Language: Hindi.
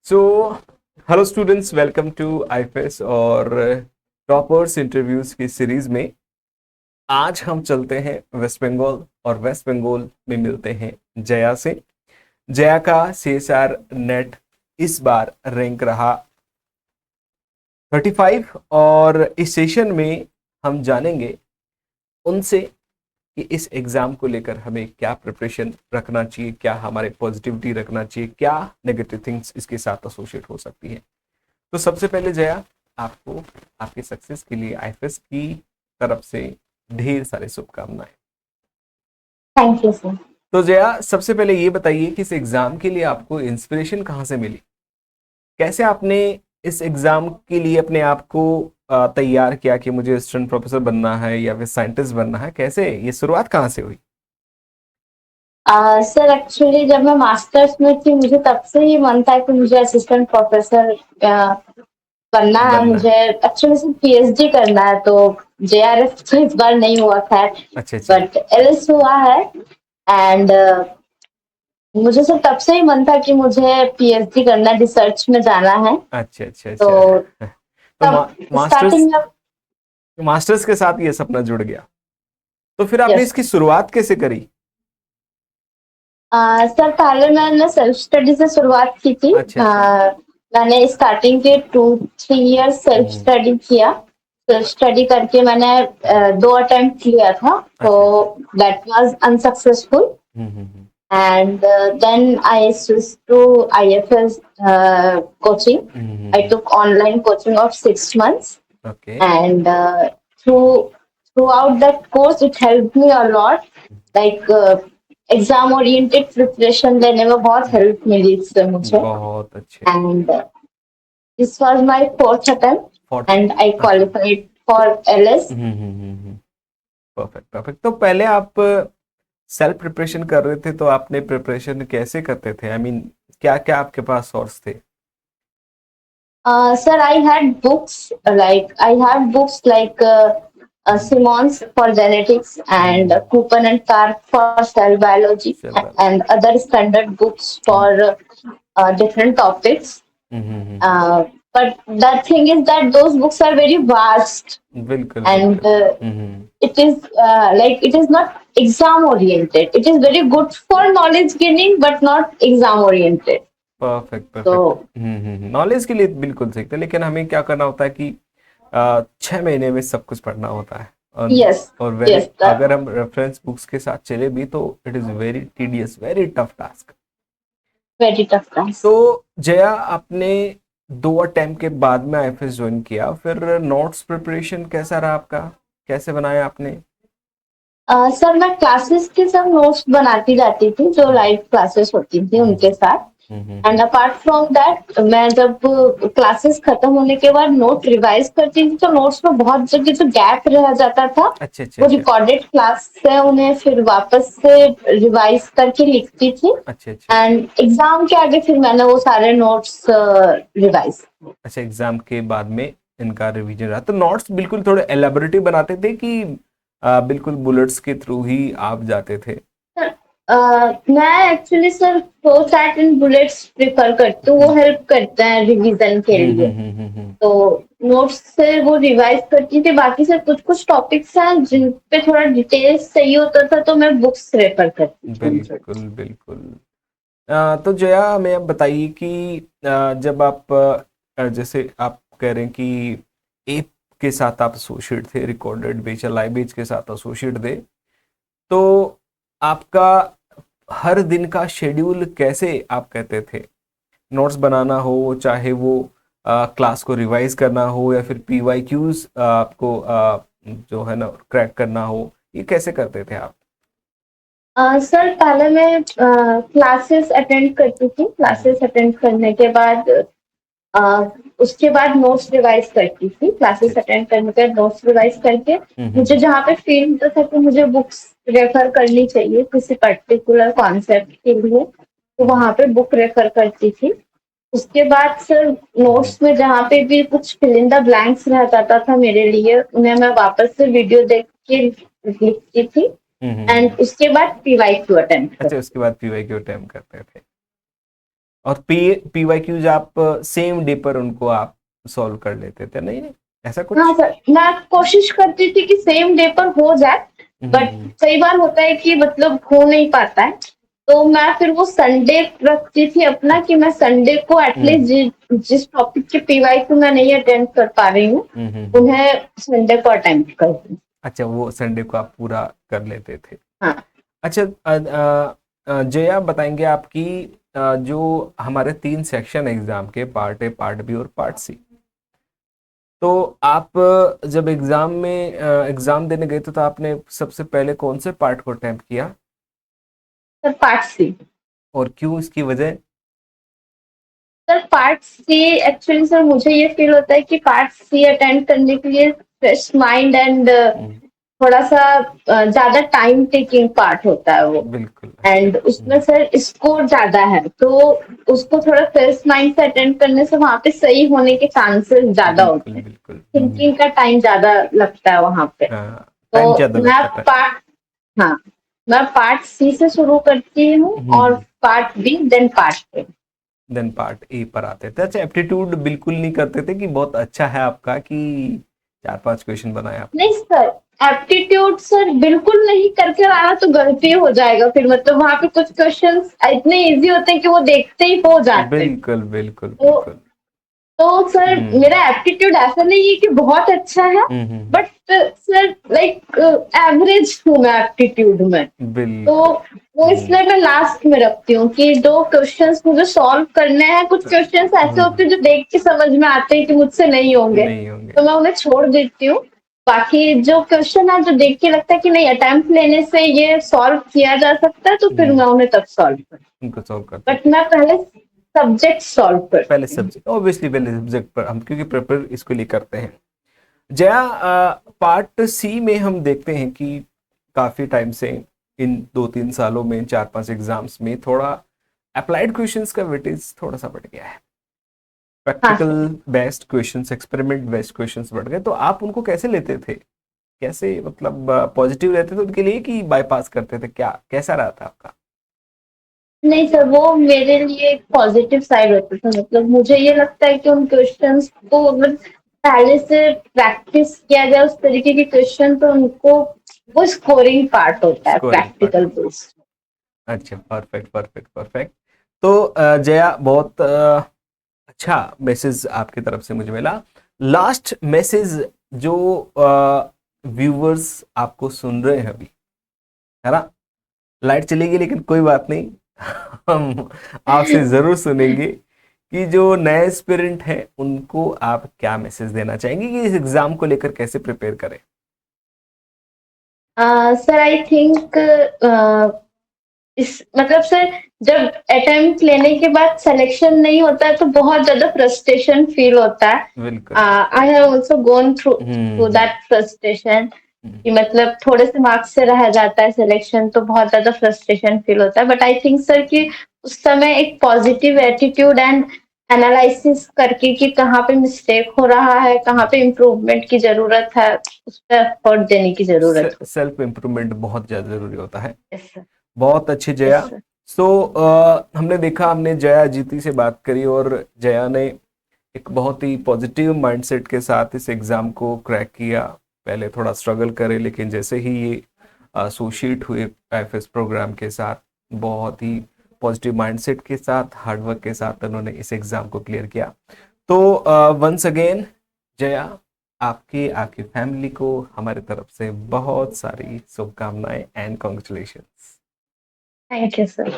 So hello students, welcome to IFAS और टॉपर्स इंटरव्यूज की सीरीज में आज हम चलते हैं वेस्ट बंगाल और वेस्ट बंगाल में मिलते हैं जया से। जया का सीएसआर नेट इस बार रैंक रहा 35 और इस सेशन में हम जानेंगे उनसे कि इस एग्जाम को लेकर हमें क्या प्रिपरेशन रखना चाहिए, क्या हमारे पॉजिटिविटी रखना चाहिए, क्या नेगेटिव थिंग्स इसके साथ एसोसिएट हो सकती है। तो सबसे पहले जया, आपको आपके सक्सेस के लिए आईएफएस की तरफ से ढेर सारी शुभकामनाएं। Thank you sir. तो जया, सबसे पहले ये बताइए कि इस एग्जाम के लिए आपको इंस्पिरेशन कहाँ से मिली? कैसे आपने इस एग्जाम के लिए अपने आप को तैयार किया कि मुझे असिस्टेंट प्रोफेसर बनना है या फिर साइंटिस्ट बनना है? कैसे ये शुरुआत कहाँ से हुई? सर एक्चुअली जब मैं मास्टर्स में थी मुझे तब से ही मन था कि मुझे असिस्टेंट प्रोफेसर बनना है। बनना मुझे है। एक्चुअली सिर्फ पीएचडी करना है, तो जेआरएफ तो इस बार नहीं हुआ खैर, अच्छा अच्छा। बट एलएस हुआ है। एंड मुझे सिर्फ तब से ही मन था कि मुझे पीएचडी करना है, रिसर्च में जाना है। अच्छा अच्छा तो अच्छा। तो तब मास्टर्स स्टार्टिंग में। मास्टर्स के साथ ये सपना जुड़ गया। तो फिर आपने यस। इसकी शुरुआत कैसे करी? सर पहले मैंने सेल्फ स्टडी से शुरुआत की थी। अच्छा अच्छा। मैंने स्टार्टिंग के 2-3 इयर्स सेल्फ हम्म। स्टडी किया। सेल्फ स्टडी करके मैंने 2 अटेम्प्ट लिया था, तो अच्छा अच्छा। That was unsuccessful. Hmm. And then I switch to IFS coaching. I hmm. Took online coaching of 6 months, okay. and throughout that course it helped me a lot, like exam oriented preparation लेने में बहुत हेल्प मिली इससे मुझे। बहुत अच्छे। And this was my fourth attempt fort. And I अच्छा। Qualified for LS. Perfect perfect. तो पहले आप सेल्फ प्रिपरेशन कर रहे थे, तो आपने प्रिपरेशन कैसे करते थे? आई मीन, क्या क्या आपके पास सोर्स थे? Sir, I had books like Simmons for genetics and Cooper and Clark for cell biology चल and other standard books for different topics. Uh, but the thing is that those books are very vast, बिल्कुल and बिल्कुल। it is not exam oriented. It is very good for knowledge gaining, but not exam oriented. Perfect perfect. So knowledge के लिए बिल्कुल सीखते हैं, लेकिन हमें क्या करना होता है कि 6 महीने में सब कुछ पढ़ना होता है। yes, और वेरी, yes, the, अगर हम रेफरेंस बुक्स के साथ चले भी तो it is very tedious, very tough task. very tough class. तो जया, आपने 2 अटेम्प्ट के बाद में आईएफएस ज्वाइन किया, फिर नोट्स प्रिपरेशन कैसा रहा आपका? कैसे बनाया आपने? सर मैं क्लासेस के सब नोट्स बनाती जाती थी, जो लाइव क्लासेस होती थी उनके साथ। And hmm. Apart from that मैं जब क्लासेस खत्म होने के बाद नोट रिवाइज करती थी, तो नोट्स में बहुत जगह जो गैप रह जाता था अच्छा अच्छा वो अच्छा। रिकॉर्डेड क्लास से उन्हें फिर वापस से रिवाइज करके लिखती थी। अच्छा अच्छा। एंड एग्जाम के आगे फिर मैंने वो सारे नोट्स रिवाइज। अच्छा, एग्जाम के बाद में इनका रिवीजन रहा, तो नोट्स बिल्कुल थोड़े एलाबोरेटिव बनाते थे कि बिल्कुल बुलेट्स के थ्रू ही आप जाते थे? मैं actually sir flow chat and bullets prefer करती हूँ, वो हेल्प करते हैं रिवीजन के लिए। हम्म। तो नोट्स से वो रिवाइज करती थी, बाकी से कुछ कुछ टॉपिक्स हैं जिन पे थोड़ा डिटेल्स चाहिए होता था, तो मैं बुक्स रेफर करती थी। बिल्कुल बिल्कुल। तो जया, हमें अब बताइए कि जब आप जैसे आप कह रहे हैं कि एप के साथ आप एसोसिएट थे, रिकॉर्डेड बेच या लाइव बेच के साथ एसोसिएट थे, तो आपका हर दिन का शेड्यूल कैसे आप कहते थे? नोट्स बनाना हो, चाहे वो क्लास को रिवाइज करना हो, या फिर पीवाई क्यूज आपको जो है ना क्रैक करना हो, ये कैसे करते थे आप? सर पहले मैं क्लासेस अटेंड करती थी, क्लासेस अटेंड करने के बाद अ, उसके बाद नोट्स रिवाइज करती थी। अच्छा क्लासेस अच्छा। अटेंड करने के बाद नोट्स रिवाइज करके मुझे हम्म। जहाँ पे फील होता था कि मुझे बुक्स रेफर करनी चाहिए किसी पर्टिकुलर कॉन्सेप्ट के लिए, तो हम्म। वहाँ पे बुक रेफर करती थी। उसके बाद सर हम्म। नोट्स में जहाँ पे भी कुछ फिल इन द ब्लैंक्स रह जाता था मेरे लिए, उन्हें मैं वापस से वीडियो देख के लिखती थी। हम्म। एंड उसके बाद पीवाई क्यू अटेम्प्ट अच्छा, करती उसके बाद पीवाई क्यू अटेम्प्ट करते थे। और PYQs आप सेम डे पर उनको आप सॉल्व कर लेते थे, नहीं नहीं ऐसा हाँ कुछ? सर, मैं कोशिश करती थी कि सेम डे पर हो जाए, बट हम्म। कई बार होता है कि मतलब हो नहीं पाता है, तो मैं फिर वो संडे रखती थी अपना, कि मैं संडे को एटलीस्ट जिस टॉपिक के पीवाई को मैं नहीं अटेंड कर पा रही हूँ, हम्म। उन्हें संडे को अटेंड करती हूँ। अच्छा, वो संडे को आप पूरा कर लेते थे। हाँ अच्छा, जया बताएंगे आपकी जो हमारे 3 सेक्शन एग्जाम के, पार्ट ए, पार्ट बी और पार्ट सी, तो आप जब एग्जाम में एग्जाम देने गए थे तो आपने सबसे पहले कौन से पार्ट को अटेम्प्ट किया सर, पार्ट सी। और क्यों, इसकी वजह? Sir, part C actually sir मुझे ये फील होता है कि पार्ट सी अटेंड करने के लिए फ्रेश माइंड एंड हम्म, थोड़ा सा ज्यादा टाइम टेकिंग पार्ट होता है वो, बिल्कुल, अच्छा। एंड उसमें सर स्कोर ज्यादा है, तो उसको थोड़ा फ्रेश माइंड से अटेंड करने से वहां पे सही होने के चांसेस ज्यादा बिल्कुल होते हैं। बिल्कुल। थिंकिंग का टाइम ज्यादा लगता है वहां पे। हाँ, तो टाइम ज्यादा मैं लगता था। पार्ट हाँ, मैं पार्ट सी से शुरू करती हूँ, और part B then part A. Then part A पर आते थे। अच्छा, एप्टीट्यूड बिल्कुल नहीं करते थे कि बहुत अच्छा है आपका कि 4-5 क्वेश्चन बनाए आपने? नहीं सर, एप्टीट्यूड सर बिल्कुल नहीं करके आना तो गलती हो जाएगा फिर, मतलब वहां पे कुछ क्वेश्चंस इतने इजी होते हैं कि वो देखते ही हो जाते हैं। बिल्कुल बिल्कुल तो बिल्कुल। तो सर हम्म मेरा एप्टीट्यूड ऐसा नहीं है कि बहुत अच्छा है, हम्म। बट सर लाइक एवरेज हूँ मैं एप्टीट्यूड में। तो बिल्कुल। वो इसलिए मैं लास्ट में रखती हूँ कि जो क्वेश्चंस मुझे सॉल्व करने हैं, कुछ क्वेश्चंस ऐसे होते हैं जो देख के समझ में आते हैं कि मुझसे नहीं होंगे, नहीं होंगे। तो मैं उन्हें छोड़ देती हूँ। बाकी जो क्वेश्चन है जो देख के लगता है कि नहीं अटेम्प्ट लेने से ये सॉल्व किया जा सकता है, तो फिर मैं उन्हें तब सॉल्व करती उनको सॉल्व करते हूँ, बट थे। मैं पहले सब्जेक्ट सॉल्व पहले करती हूँ। सब्जेक्ट, ऑब्वियसली पहले सब्जेक्ट पर हम क्योंकि प्रिपेयर इसके लिए करते हैं। जया, पार्ट सी में हम देखते हैं कि काफी टाइम से इन 2-3 सालों में 4-5 एग्जाम्स में थोड़ा अप्लाइड क्वेश्चंस का वेटेज थोड़ा सा बढ़ गया है। हाँ practical sir. Based questions, experiment based questions बढ़ गए, तो आप उनको कैसे लेते थे? कैसे, मतलब पॉजिटिव रहते थे उनके लिए कि बाईपास करते थे, क्या कैसा रहा था आपका? नहीं सर, वो मेरे लिए एक पॉजिटिव साइड होता था, मतलब मुझे ये लगता है कि उन क्वेश्चंस को मतलब पहले से प्रैक्टिस किया जाए उस तरीके के क्वेश्चन, तो उनको वो स्कोरिंग पार्ट होता है स्कोरिंग पार्ट। Practical based. अच्छा, परफेक्ट परफेक्ट परफेक्ट। तो जया, बहुत अच्छा मैसेज आपकी तरफ से मुझे मिला। लास्ट मैसेज जो व्यूवर्स आपको सुन रहे हैं अभी, है ना? लाइट चलेगी लेकिन कोई बात नहीं, हम आपसे जरूर सुनेंगे कि जो नए एस्पिरेंट हैं उनको आप क्या मैसेज देना चाहेंगे कि इस एग्जाम को लेकर कैसे प्रिपेयर करें? सर आई थिंक इस मतलब सर, जब अटेम्प्ट लेने के बाद सिलेक्शन नहीं होता है तो बहुत ज्यादा फ्रस्ट्रेशन फील होता है। बिल्कुल। I have also gone through through hmm that frustration, hmm. कि मतलब थोड़े से मार्क्स से रह जाता है सिलेक्शन, तो बहुत ज्यादा फ्रस्ट्रेशन फील होता है, बट आई थिंक सर कि उस समय एक पॉजिटिव एटीट्यूड एंड एनालिसिस करके कि कहाँ पे मिस्टेक हो रहा है, कहाँ पे इम्प्रूवमेंट की जरूरत है, उस पर एफर्ट देने की जरूरत होती सेल्फ इम्प्रूवमेंट बहुत ज्यादा जरूरी होता है। है। Yes sir. बहुत अच्छी यस जया। सर। सो हमने देखा, हमने जया जीती से बात करी और जया ने एक बहुत ही पॉजिटिव माइंडसेट के साथ इस एग्जाम को क्रैक किया। पहले थोड़ा स्ट्रगल करे लेकिन जैसे ही ये एसोसिएट हुए आईएफएस प्रोग्राम के साथ, बहुत ही पॉजिटिव माइंडसेट के साथ, हार्डवर्क के साथ उन्होंने इस एग्जाम को क्लियर किया। तो वंस अगेन जया, आपकी आपकी फैमिली को हमारे तरफ से बहुत सारी शुभकामनाएं and congratulation. Thank you sir.